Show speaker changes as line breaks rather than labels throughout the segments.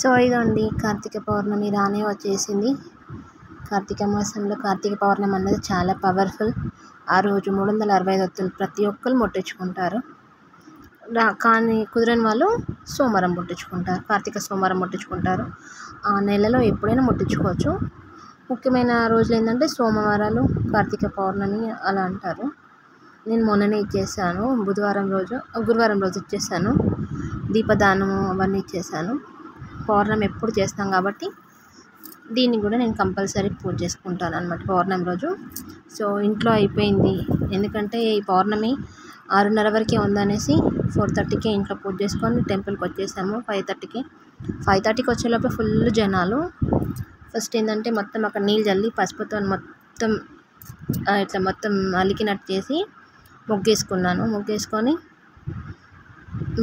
So ఇదండి కార్తీక పౌర్ణమి రానే వచ్చేసింది. కార్తీక మాసంలో కార్తీక పౌర్ణమి అన్నది చాలా పవర్ఫుల్. ఆ రోజు 365 ఒత్తులు ప్రతి ఒక్కరు ముట్టించుకుంటారు. కానీ కుదరని వాళ్ళు సోమవారం ముట్టించుకుంటారు, కార్తీక సోమవారం ముట్టించుకుంటారు. ఆ నెలలో ఎప్పుడైనా ముట్టించుకోవచ్చు. ముఖ్యమైన రోజులు ఏంటంటే సోమవారాలు, కార్తీక పౌర్ణమి అలా అంటారు. నేను మొన్ననే ఇచ్చేసాను, గురువారం రోజు ఇచ్చేసాను. దీపదానము అవన్నీ ఇచ్చేసాను. పౌర్ణమి ఎప్పుడు చేస్తాం కాబట్టి దీన్ని కూడా నేను కంపల్సరీ పూజ చేసుకుంటాను అన్నమాట పౌర్ణమి రోజు. సో ఇంట్లో అయిపోయింది, ఎందుకంటే ఈ పౌర్ణమి 6:30 వరకే ఉందనేసి 4:30కే ఇంట్లో పూజ చేసుకొని టెంపుల్కి వచ్చేసాము. 5:30కి వచ్చేలోపే ఫుల్ జనాలు. ఫస్ట్ ఏంటంటే మొత్తం అక్కడ నీళ్ళు చల్లి పసుపుతో మొత్తం ఇట్లా మొత్తం అలికినట్టు చేసి ముగ్గేసుకున్నాను.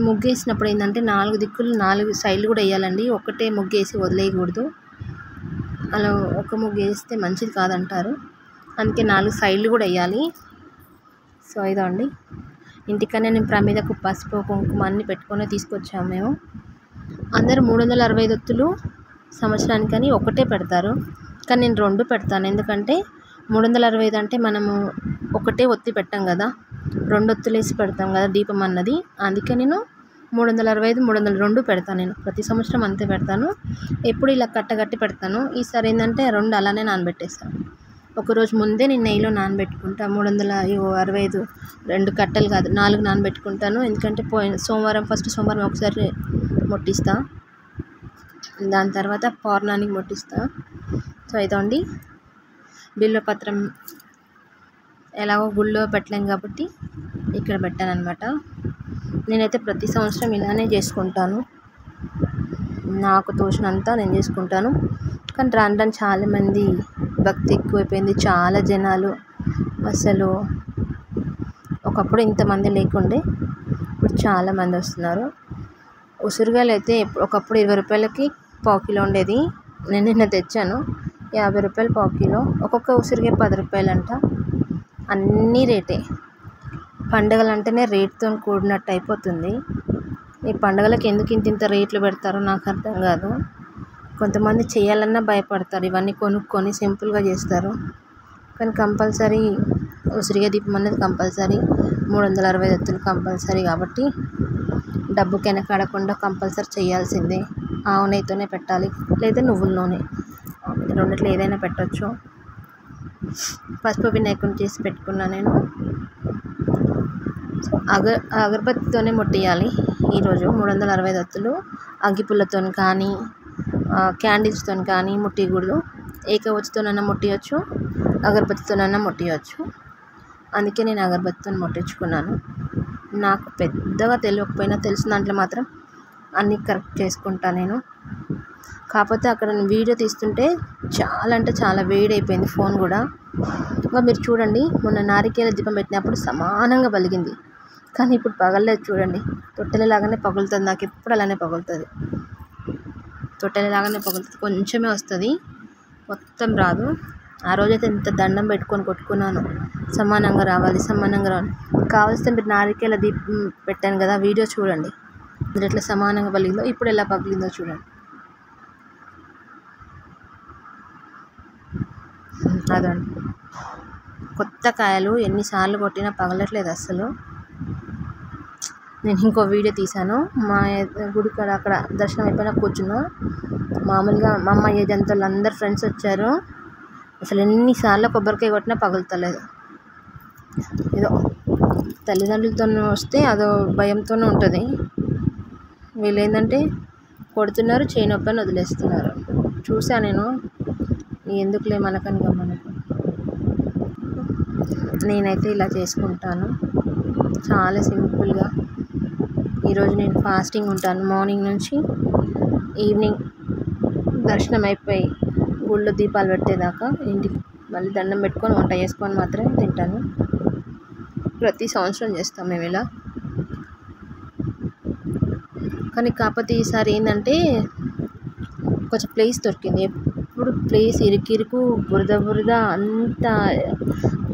ముగ్గేసినప్పుడు ఏంటంటే 4 దిక్కులు 4 సైడ్లు కూడా వేయాలండి. ఒకటే ముగ్గేసి వదిలేయకూడదు. అలా ఒక ముగ్గు వేస్తే మంచిది కాదంటారు. అందుకే 4 సైడ్లు కూడా వేయాలి. సో ఇదండి, ఇంటికనే నేను ప్రమిదకు పసుపు కుంకుమ అన్నీ పెట్టుకొని తీసుకొచ్చాము మేము. అందరూ 365 ఒత్తులు సంవత్సరానికని ఒకటే పెడతారు, కానీ నేను 2 పెడతాను. ఎందుకంటే 365 అంటే మనము ఒకటే ఒత్తి పెట్టాం కదా, 2 ఒత్తులు వేసి పెడతాం కదా దీపం అన్నది. అందుకే నేను 365, 302 పెడతాను. నేను ప్రతి సంవత్సరం అంతే పెడతాను. ఎప్పుడు ఇలా కట్టగట్టి పెడతాను. ఈసారి ఏంటంటే 2 అలానే నానబెట్టేస్తాను. ఒకరోజు ముందే నేను నెయ్యిలో నానబెట్టుకుంటా. 365 2 కట్టలు కాదు 4 నానబెట్టుకుంటాను. ఎందుకంటే ఫస్ట్ సోమవారం ఒకసారి ముట్టిస్తా, దాని తర్వాత పౌర్ణానికి ముట్టిస్తా. సో ఇదండి, బిల్వపత్రం ఎలాగో గుళ్ళో పెట్టలేం కాబట్టి ఇక్కడ పెట్టాను అనమాట. నేనైతే ప్రతి సంవత్సరం ఇలానే చేసుకుంటాను, నాకు తోచినంత నేను చేసుకుంటాను. కానీ రాను చాలామంది భక్తి ఎక్కువైపోయింది, చాలా జనాలు. అసలు ఒకప్పుడు ఇంతమంది లేకుండే, ఇప్పుడు చాలామంది వస్తున్నారు. ఉసిరికాయలు అయితే ఒకప్పుడు 20 రూపాయలకి పావు కిలో ఉండేది. నేను నిన్న తెచ్చాను, 50 రూపాయలు పావు కిలో. ఒక్కొక్క ఉసిరికాయ 10 రూపాయలంట. అన్నీ రేటే. పండుగలు అంటేనే రేట్తో కూడినట్టు అయిపోతుంది. ఈ పండుగలకు ఎందుకు ఇంత రేట్లు పెడతారో నాకు అర్థం కాదు. కొంతమంది చేయాలన్నా భయపడతారు, ఇవన్నీ కొనుక్కొని సింపుల్గా చేస్తారు. కానీ కంపల్సరీ ఉసిరికాయ దీపం అనేది కంపల్సరీ, 365 ఒత్తులు కంపల్సరీ. కాబట్టి డబ్బుకి వెనకాడకుండా కంపల్సరీ చేయాల్సిందే. ఆవు నెయ్యితోనే పెట్టాలి, లేదా నువ్వుల నూనె, రెండిట్లో ఏదైనా పెట్టచ్చు. పసుపు వినాయకుని చేసి పెట్టుకున్నా నేను. అగరబత్తితోనే ముట్టియాలి ఈరోజు 365 ఒత్తులు. అగ్గిపుల్లతో కానీ క్యాండిల్స్తో కానీ ముట్టియకూడదు. ఏకవచ్చుతోనైనా ముట్టియచ్చు, అగరబత్తితోనైనా ముట్టియచ్చు. అందుకే నేను అగరబత్తితో ముట్టించుకున్నాను. నాకు పెద్దగా తెలియకపోయినా తెలిసిన దాంట్లో మాత్రం అన్నీ కరెక్ట్ చేసుకుంటాను నేను. కాకపోతే అక్కడ నేను వీడియో తీస్తుంటే చాలా అంటే చాలా వేడైపోయింది ఫోన్ కూడా. ఇంకా మీరు చూడండి, మొన్న నారికేల దీపం పెట్టినప్పుడు సమానంగా పలిగింది, కానీ ఇప్పుడు పగలలేదు. చూడండి, తొట్టెలలాగానే పగులుతుంది. నాకు ఎప్పుడు అలానే పగులుతుంది, తొట్టెలలాగానే పగులుతుంది. కొంచెమే వస్తుంది, మొత్తం రాదు. ఆ రోజైతే ఇంత దండం పెట్టుకొని కొట్టుకున్నాను, సమానంగా రావాలి. కావాల్సిన మీరు నారికేల దీపం పెట్టాను కదా, వీడియో చూడండి, మీరు ఎట్లా సమానంగా పలిగిందో, ఇప్పుడు ఎలా పగిలిందో చూడండి. అదండి, కొత్త కాయలు ఎన్నిసార్లు కొట్టినా పగలట్లేదు అస్సలు. నేను ఇంకో వీడియో తీశాను, మా గుడి కాడ అక్కడ దర్శనం అయిపోయినా కూర్చున్నా. మామూలుగా మా అమ్మ ఏజ్ అంతలు అందరు ఫ్రెండ్స్ వచ్చారు. అసలు ఎన్నిసార్లు కొబ్బరికాయ కొట్టినా పగులుతలేదు. ఏదో తల్లిదండ్రులతో వస్తే అదో భయంతోనే ఉంటుంది. వీళ్ళు ఏంటంటే కొడుతున్నారు, చేయి నొప్పని వదిలేస్తున్నారు. చూసా నేను, ఎందుకులే మనకని గమనకు. నేనైతే ఇలా చేసుకుంటాను చాలా సింపుల్గా. ఈరోజు నేను ఫాస్టింగ్ ఉంటాను, మార్నింగ్ నుంచి ఈవినింగ్ దర్శనం అయిపోయి గుళ్ళో దీపాలు పెట్టేదాకా ఇంటికి మళ్ళీ దండం పెట్టుకొని వంట చేసుకొని మాత్రమే తింటాను. ప్రతి సంవత్సరం చేస్తాం మేము ఇలా. కానీ కాకపోతే ఈసారి ఏంటంటే కొంచెం ప్లేస్ దొరికింది. ఎప్పుడు ప్లేస్ ఇరుకు బురద అంత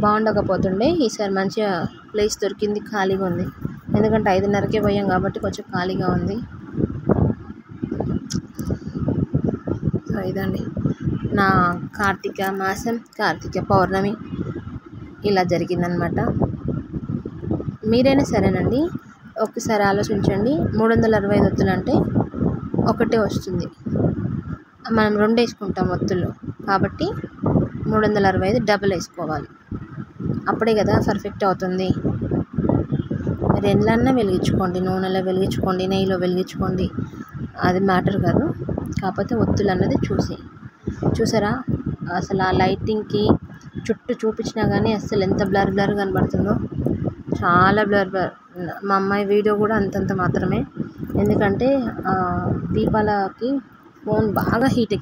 బాగుండకపోతుండే. ఈసారి మంచిగా ప్లేస్ దొరికింది, ఖాళీగా ఉంది. ఎందుకంటే 5:30కే పోయాం కాబట్టి కొంచెం ఖాళీగా ఉంది. ఇదండి నా కార్తీక మాసం, కార్తీక పౌర్ణమి ఇలా జరిగిందనమాట. మీరైనా సరేనండి, ఒకసారి ఆలోచించండి. 365 ఒత్తులు అంటే ఒకటే వస్తుంది, మనం 2 వేసుకుంటాం ఒత్తులు, కాబట్టి 365 డబుల్ వేసుకోవాలి. అప్పుడే కదా పర్ఫెక్ట్ అవుతుంది. మీరు ఎండ్లన్నా వెలిగించుకోండి, నూనెలో వెలిగించుకోండి, నెయ్యిలో వెలిగించుకోండి, అది మ్యాటర్ కాదు. కాకపోతే ఒత్తులు అన్నది చూసారా అసలు ఆ లైటింగ్కి చుట్టూ చూపించినా కానీ అసలు ఎంత బ్లర్ బ్లర్ కనబడుతుందో, చాలా బ్లర్. మా అమ్మాయి వీడియో కూడా అంతంత మాత్రమే, ఎందుకంటే దీపాలకి ఫోన్ బాగా హీట్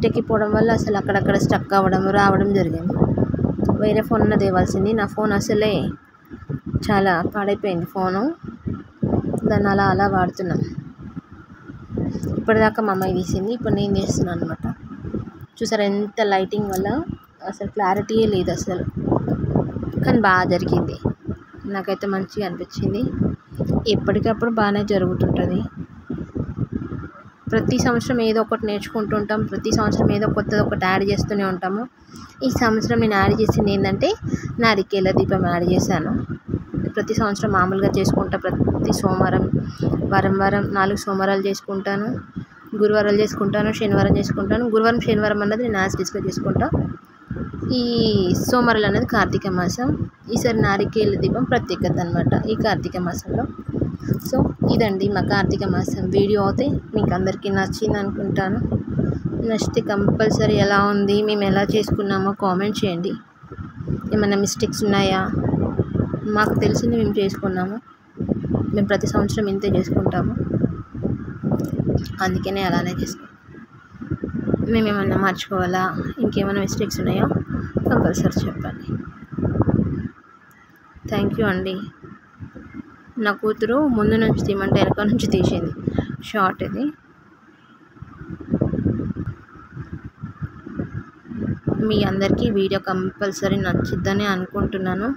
ఎక్కిపోవడం వల్ల అసలు అక్కడక్కడ స్టక్ అవ్వడం రావడం జరిగింది. వేరే ఫోన్ తేవాల్సింది, నా ఫోన్ అసలే చాలా పాడైపోయింది ఫోను, దాన్ని అలా వాడుతున్నాం. ఇప్పటిదాకా మా అమ్మాయి తీసింది, ఇప్పుడు నేను చేస్తున్నాను అనమాట. చూసారా ఎంత లైటింగ్ వల్ల అసలు క్లారిటీయే లేదు అసలు, కానీ బాగా జరిగింది. నాకైతే మంచిగా అనిపించింది. ఎప్పటికప్పుడు బాగానే జరుగుతుంటుంది. ప్రతి సంవత్సరం ఏదో ఒకటి నేర్చుకుంటూ ఉంటాం, ప్రతి సంవత్సరం ఏదో కొత్తది ఒకటి యాడ్ చేస్తూనే ఉంటాము. ఈ సంవత్సరం నేను యాడ్ చేసింది ఏంటంటే నారికేల దీపం యాడ్ చేశాను. ప్రతి సంవత్సరం మామూలుగా చేసుకుంటా, ప్రతి సోమవారం వారం 4 సోమవారాలు చేసుకుంటాను, గురువారాలు చేసుకుంటాను, శనివారం చేసుకుంటాను. గురువారం శనివారం అన్నది నేను యాజ్టీస్గా చేసుకుంటా. ఈ సోమవారాలు అనేది కార్తీక మాసం. ఈసారి నారికేల దీపం ప్రత్యేకత అనమాట ఈ కార్తీక మాసంలో. సో ఇదండి మా కార్తీక మాసం వీడియో. అయితే మీకు అందరికీ నచ్చింది అనుకుంటాను. నచ్చితే కంపల్సరీ ఎలా ఉంది, మేము ఎలా చేసుకున్నామో కామెంట్ చేయండి. ఏమైనా మిస్టేక్స్ ఉన్నాయా? మాకు తెలిసింది మేము చేసుకున్నాము, మేము ప్రతి సంవత్సరం ఇంతే చేసుకుంటాము, అందుకనే అలానే చేసుకుంటాం. మేము ఏమన్నా మార్చుకోవాలా, ఇంకేమైనా మిస్టేక్స్ ఉన్నాయో కంపల్సరీ చెప్పండి. థ్యాంక్ యూ అండి. నా కూతురు ముందు నుంచి తీయమంటే వెనక నుంచి తీసింది షార్ట్ ఇది. మీ అందరికీ వీడియో కంపల్సరీ నచ్చిద్దని అనుకుంటున్నాను.